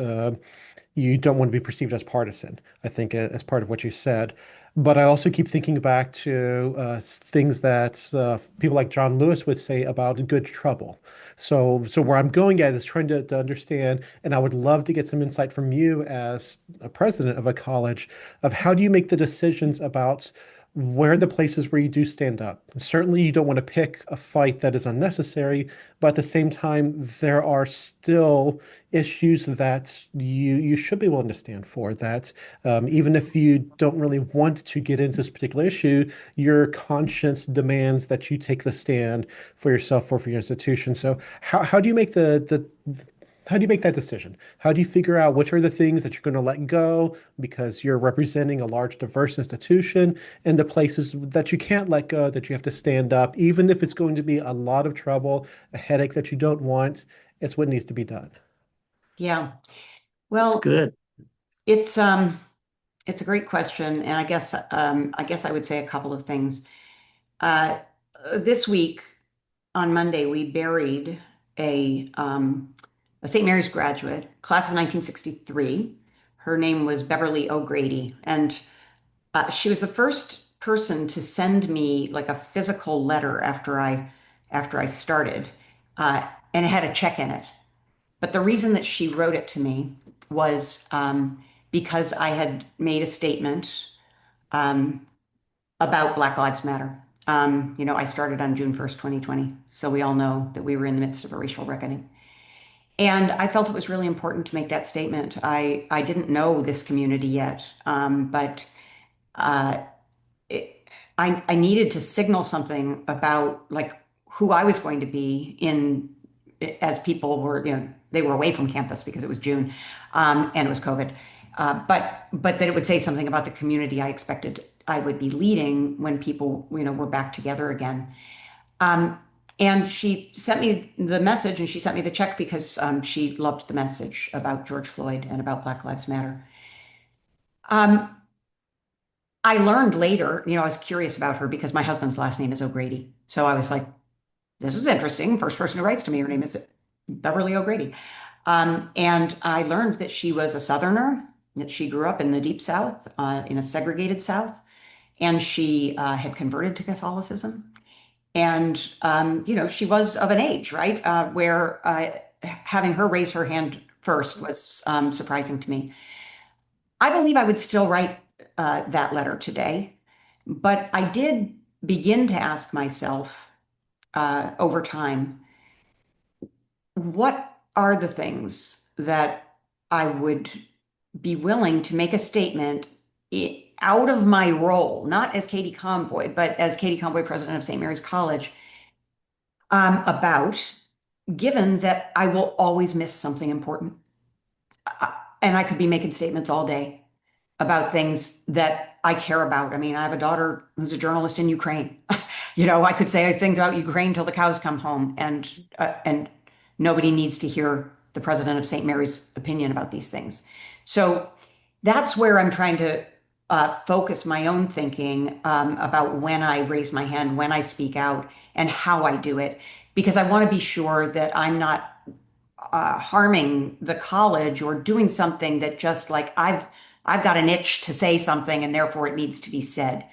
you don't want to be perceived as partisan, I think, as part of what you said. But I also keep thinking back to things that people like John Lewis would say about good trouble. So where I'm going at is trying to understand, and I would love to get some insight from you as a president of a college, of how do you make the decisions about where are the places where you do stand up. Certainly, you don't want to pick a fight that is unnecessary, but at the same time, there are still issues that you should be willing to stand for. That even if you don't really want to get into this particular issue, your conscience demands that you take the stand for yourself or for your institution. So, how do you make how do you make that decision? How do you figure out which are the things that you're going to let go because you're representing a large, diverse institution, and the places that you can't let go, that you have to stand up, even if it's going to be a lot of trouble, a headache that you don't want? It's what needs to be done. Yeah. It's Well, good. it's a great question, and I guess I would say a couple of things. This week on Monday, we buried a St. Mary's graduate, class of 1963. Her name was Beverly O'Grady, and she was the first person to send me like a physical letter after I started, and it had a check in it. But the reason that she wrote it to me was because I had made a statement about Black Lives Matter. I started on June 1st, 2020, so we all know that we were in the midst of a racial reckoning. And I felt it was really important to make that statement. I didn't know this community yet, but I needed to signal something about like who I was going to be in as people were, they were away from campus because it was June and it was COVID. But that it would say something about the community I expected I would be leading when people, were back together again. And she sent me the message and she sent me the check because she loved the message about George Floyd and about Black Lives Matter. I learned later, I was curious about her because my husband's last name is O'Grady. So I was like, this is interesting. First person who writes to me, her name is Beverly O'Grady. And I learned that she was a Southerner, that she grew up in the Deep South, in a segregated South, and she had converted to Catholicism. And, she was of an age, right, where having her raise her hand first was surprising to me. I believe I would still write that letter today, but I did begin to ask myself over time, what are the things that I would be willing to make a statement out of my role, not as Katie Conboy, but as Katie Conboy, president of St. Mary's College, about, given that I will always miss something important. And I could be making statements all day about things that I care about. I mean, I have a daughter who's a journalist in Ukraine. I could say things about Ukraine till the cows come home, and nobody needs to hear the president of St. Mary's opinion about these things. So that's where I'm trying to focus my own thinking about when I raise my hand, when I speak out, and how I do it, because I want to be sure that I'm not harming the college or doing something that just like I've got an itch to say something and therefore it needs to be said.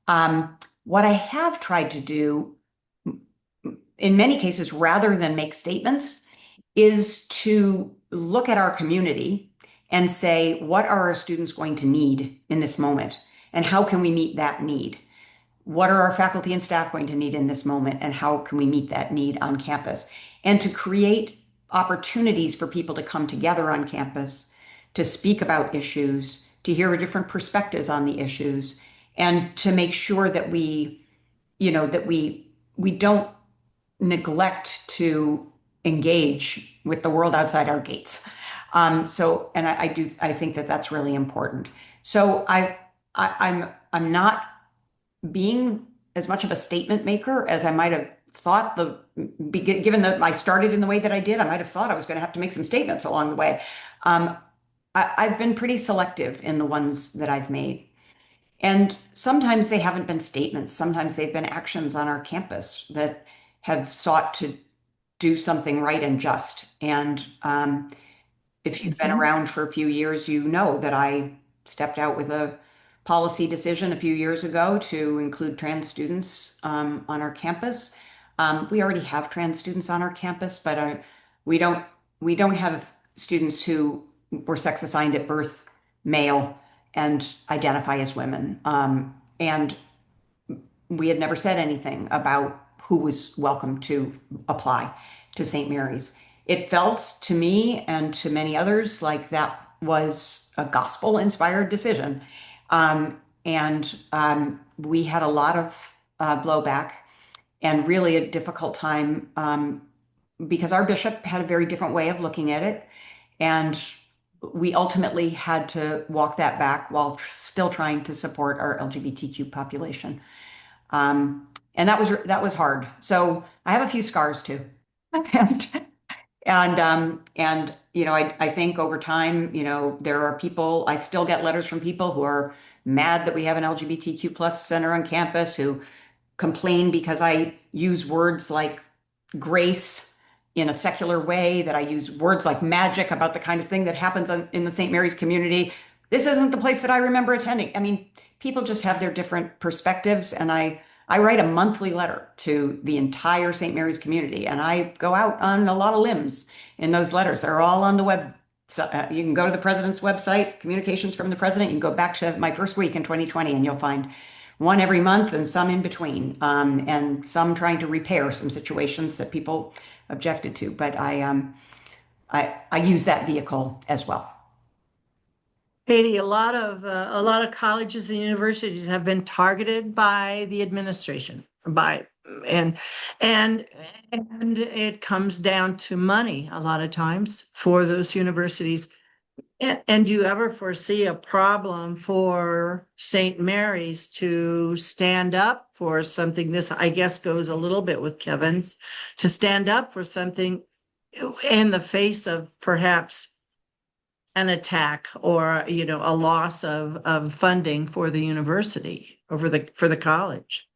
What I have tried to do in many cases, rather than make statements, is to look at our community and say, what are our students going to need in this moment? And how can we meet that need? What are our faculty and staff going to need in this moment? And how can we meet that need on campus? And to create opportunities for people to come together on campus, to speak about issues, to hear different perspectives on the issues, and to make sure that we don't neglect to engage with the world outside our gates. I think that that's really important. So I'm not being as much of a statement maker as I might have thought. Given that I started in the way that I did, I might have thought I was going to have to make some statements along the way. I've been pretty selective in the ones that I've made. And sometimes they haven't been statements. Sometimes they've been actions on our campus that have sought to do something right and just. And if you've been around for a few years, you know that I stepped out with a policy decision a few years ago to include trans students on our campus. We already have trans students on our campus, but we don't have students who were sex assigned at birth male and identify as women. And we had never said anything about who was welcome to apply to St. Mary's. It felt to me and to many others like that was a gospel-inspired decision. We had a lot of blowback and really a difficult time because our bishop had a very different way of looking at it. And we ultimately had to walk that back while still trying to support our LGBTQ population. And that was hard. So I have a few scars too. I think over time, there are people, I still get letters from people who are mad that we have an LGBTQ plus center on campus, who complain because I use words like grace in a secular way, that I use words like magic about the kind of thing that happens in the St. Mary's community. This isn't the place that I remember attending. I mean, people just have their different perspectives, and I write a monthly letter to the entire St. Mary's community, and I go out on a lot of limbs in those letters. They're all on the web. So, you can go to the president's website, Communications from the President. You can go back to my first week in 2020, and you'll find one every month and some in between, and some trying to repair some situations that people objected to. But I use that vehicle as well. Katie, a lot of colleges and universities have been targeted by the administration, and it comes down to money a lot of times for those universities. And do you ever foresee a problem for St. Mary's to stand up for something? This, I guess, goes a little bit with Kevin's, to stand up for something in the face of perhaps an attack or, a loss of funding for the university or for the college.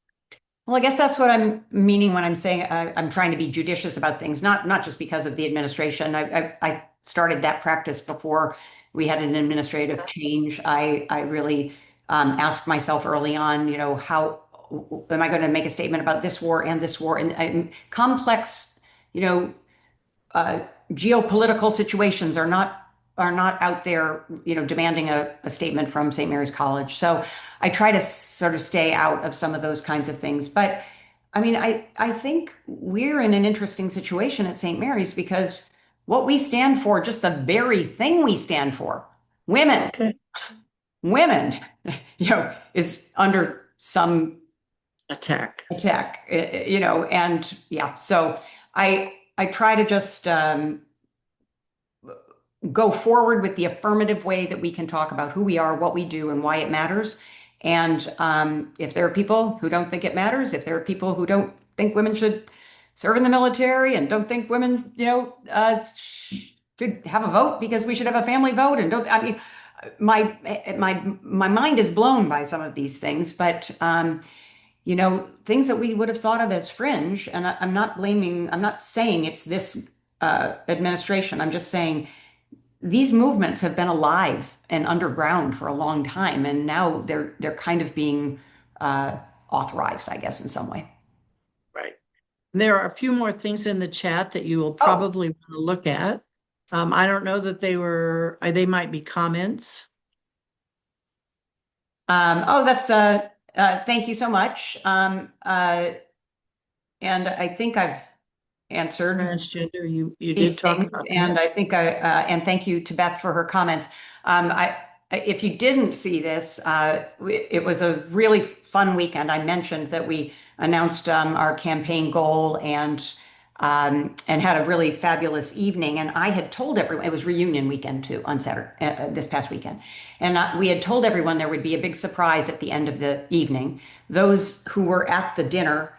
Well, I guess that's what I'm meaning when I'm saying I'm trying to be judicious about things, not just because of the administration. I started that practice before we had an administrative change. I really asked myself early on, how am I going to make a statement about this war and this war and complex, you know, uh, geopolitical situations are not out there, demanding a statement from St. Mary's College. So I try to sort of stay out of some of those kinds of things. But I mean, I think we're in an interesting situation at St. Mary's because what we stand for, just the very thing we stand for, women, Okay. women, is under some Attack. attack, and yeah, so I try to just go forward with the affirmative way that we can talk about who we are, what we do, and why it matters. And if there are people who don't think it matters, if there are people who don't think women should serve in the military and don't think women, should have a vote because we should have a family vote, and don't, I mean, my mind is blown by some of these things, but things that we would have thought of as fringe, and I'm not saying it's this administration. I'm just saying these movements have been alive and underground for a long time, and now they're kind of being authorized, I guess, in some way. Right. There are a few more things in the chat that you will probably want to look at. I don't know that they might be comments. That's thank you so much. And I think I've answered Transgender, you did these talk things, about and that. I think and thank you to Beth for her comments. If you didn't see this, it was a really fun weekend. I mentioned that we announced our campaign goal and had a really fabulous evening. And I had told everyone, it was reunion weekend too, on Saturday, this past weekend. And we had told everyone there would be a big surprise at the end of the evening. Those who were at the dinner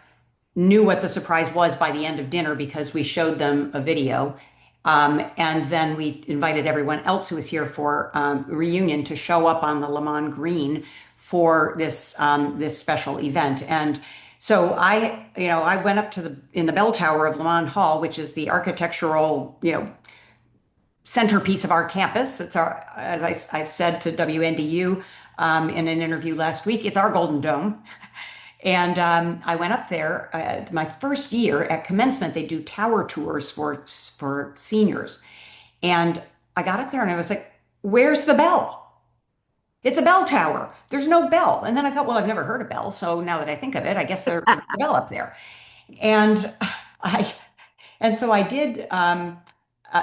knew what the surprise was by the end of dinner because we showed them a video. And then we invited everyone else who was here for reunion to show up on the Lamont Green for this special event. And so I went up in the bell tower of Lamont Hall, which is the architectural, centerpiece of our campus. It's as I said to WNDU in an interview last week, it's our Golden Dome. And I went up there my first year at commencement. They do tower tours for seniors. And I got up there and I was like, where's the bell? It's a bell tower. There's no bell. And then I thought, well, I've never heard a bell. So now that I think of it, I guess there's a bell up there. And so I did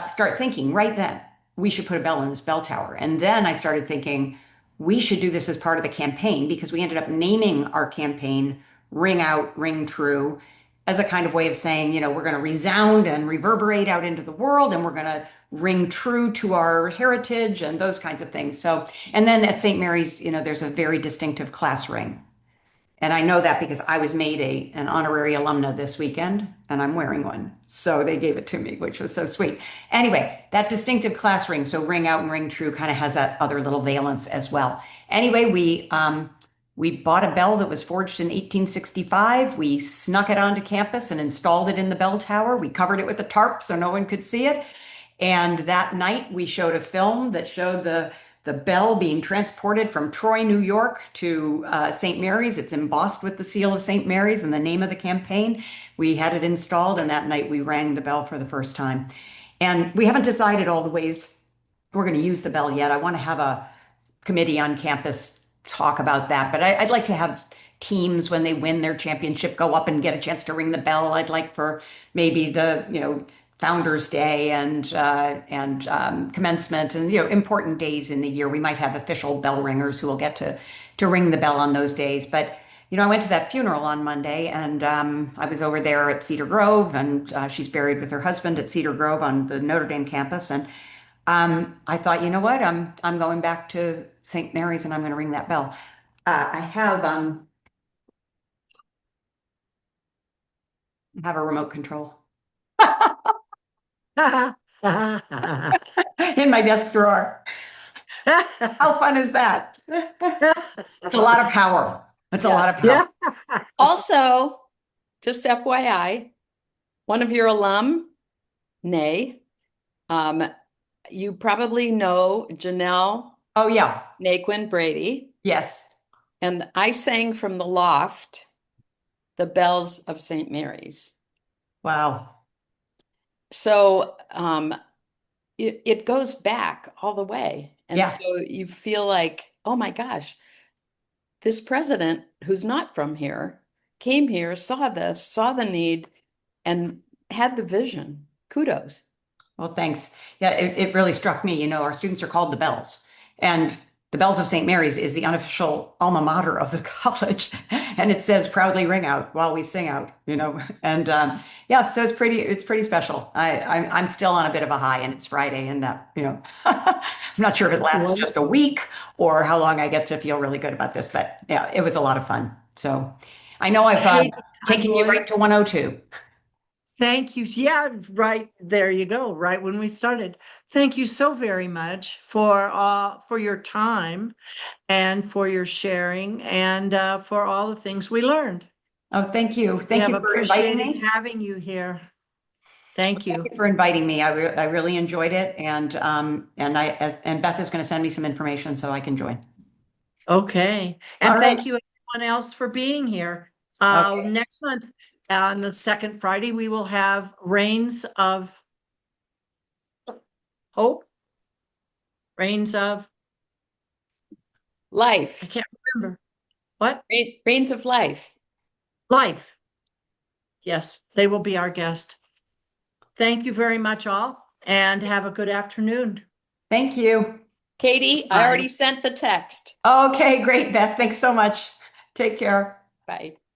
start thinking right then, we should put a bell in this bell tower. And then I started thinking, we should do this as part of the campaign because we ended up naming our campaign Ring Out, Ring True as a kind of way of saying, we're going to resound and reverberate out into the world and we're going to ring true to our heritage and those kinds of things. So, and then at St. Mary's, there's a very distinctive class ring. And I know that because I was made an honorary alumna this weekend and I'm wearing one. So they gave it to me, which was so sweet. Anyway, that distinctive class ring, so ring out and ring true, kind of has that other little valence as well. Anyway, we bought a bell that was forged in 1865. We snuck it onto campus and installed it in the bell tower. We covered it with a tarp so no one could see it. And that night we showed a film that showed the bell being transported from Troy, New York to St. Mary's. It's embossed with the seal of St. Mary's and the name of the campaign. We had it installed, and that night we rang the bell for the first time. And we haven't decided all the ways we're going to use the bell yet. I want to have a committee on campus talk about that, but I'd like to have teams when they win their championship go up and get a chance to ring the bell. I'd like for maybe the Founders Day and commencement and important days in the year. We might have official bell ringers who will get to ring the bell on those days. But I went to that funeral on Monday, and I was over there at Cedar Grove, and she's buried with her husband at Cedar Grove on the Notre Dame campus. And I thought, you know what, I'm going back to St. Mary's and I'm going to ring that bell. I have a remote control in my desk drawer. How fun is that? It's a lot of power. It's a lot of power. Yeah. Also, just FYI, one of your alum, Nay, you probably know Janelle Oh, yeah. Naquin Brady, Yes. and I sang from the loft, The Bells of St. Mary's. Wow. So it goes back all the way. And Yeah. so you feel like, oh my gosh, this president who's not from here came here, saw this, saw the need, and had the vision. Kudos. Well, thanks. Yeah, it really struck me. You know, our students are called the Bells, and the Bells of St. Mary's is the unofficial alma mater of the college, and it says "proudly ring out while we sing out." You know, and yeah, so it's pretty special. I'm still on a bit of a high, and it's Friday, and that I'm not sure if it lasts just a week or how long I get to feel really good about this, but yeah, it was a lot of fun. So I know I've Hey, taken you Conboy. right to 102. Thank you. Yeah, right there you go. Right when we started. Thank you so very much for your time and for your sharing and for all the things we learned. Oh, thank you. We Thank have you for inviting appreciated me. having you here. Thank you. Thank you for inviting me. I really enjoyed it, and Beth is going to send me some information so I can join. Okay. All And right. thank you everyone else for being here. Okay. Next month, on the second Friday, we will have Reigns of Hope, Reigns of, I Life, can't remember. What? reigns of life. Life. Yes, they will be our guest. Thank you very much all and have a good afternoon. Thank you. Katie, I Bye. already sent the text. Okay, great, Beth. Thanks so much. Take care. Bye.